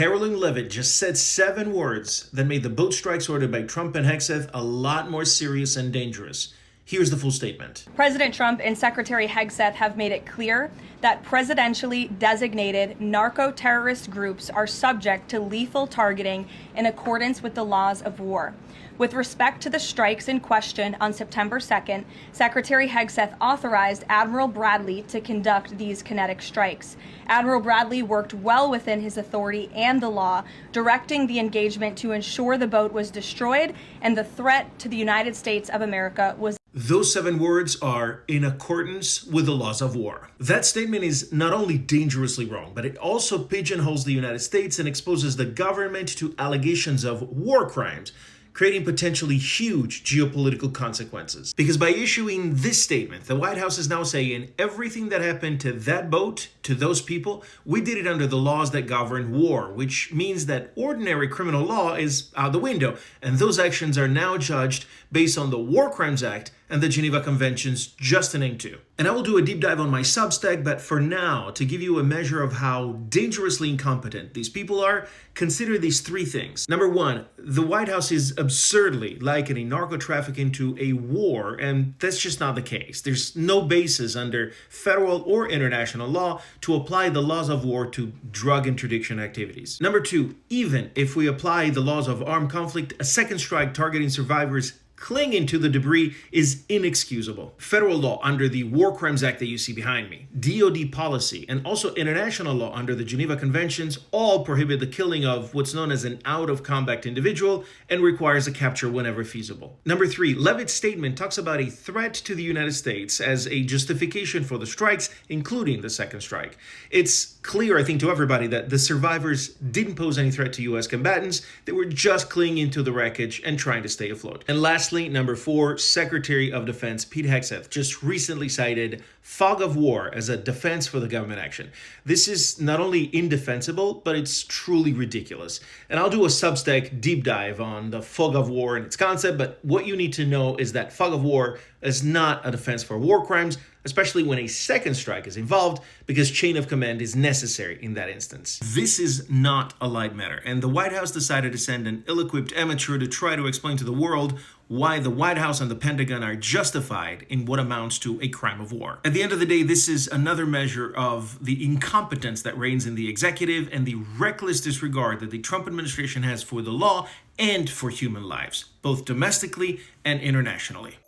Karoline Leavitt just said 7 words that made the boat strikes ordered by Trump and Hegseth a lot more serious and dangerous. Here's the full statement. President Trump and Secretary Hegseth have made it clear that presidentially designated narco-terrorist groups are subject to lethal targeting in accordance with the laws of war. With respect to the strikes in question on September 2nd, Secretary Hegseth authorized Admiral Bradley to conduct these kinetic strikes. Admiral Bradley worked well within his authority and the law, directing the engagement to ensure the boat was destroyed and the threat to the United States of America was. Those 7 words are in accordance with the laws of war. That statement is not only dangerously wrong, but it also pigeonholes the United States and exposes the government to allegations of war crimes, creating potentially huge geopolitical consequences. Because by issuing this statement, the White House is now saying everything that happened to that boat, to those people, we did it under the laws that govern war, which means that ordinary criminal law is out the window, and those actions are now judged based on the War Crimes Act and the Geneva Conventions just to name 2. And I will do a deep dive on my Substack, but for now, to give you a measure of how dangerously incompetent these people are, consider these 3 things. Number 1, the White House is absurdly likening narco trafficking to a war, and that's just not the case. There's no basis under federal or international law to apply the laws of war to drug interdiction activities. Number 2, even if we apply the laws of armed conflict, a second strike targeting survivors clinging to the debris is inexcusable. Federal law under the War Crimes Act that you see behind me, DoD policy, and also international law under the Geneva Conventions all prohibit the killing of what's known as an out-of-combat individual and requires a capture whenever feasible. Number 3, Leavitt's statement talks about a threat to the United States as a justification for the strikes, including the second strike. It's clear, I think, to everybody that the survivors didn't pose any threat to U.S. combatants. They were just clinging to the wreckage and trying to stay afloat. And lastly, number 4, Secretary of Defense Pete Hegseth just recently cited fog of war as a defense for the government action. This is not only indefensible, but it's truly ridiculous. And I'll do a Substack deep dive on the fog of war and its concept, but what you need to know is that fog of war is not a defense for war crimes, especially when a second strike is involved, because chain of command is necessary in that instance. This is not a light matter, and the White House decided to send an ill-equipped amateur to try to explain to the world why the White House and the Pentagon are justified in what amounts to a crime of war. At the end of the day, this is another measure of the incompetence that reigns in the executive and the reckless disregard that the Trump administration has for the law and for human lives, both domestically and internationally.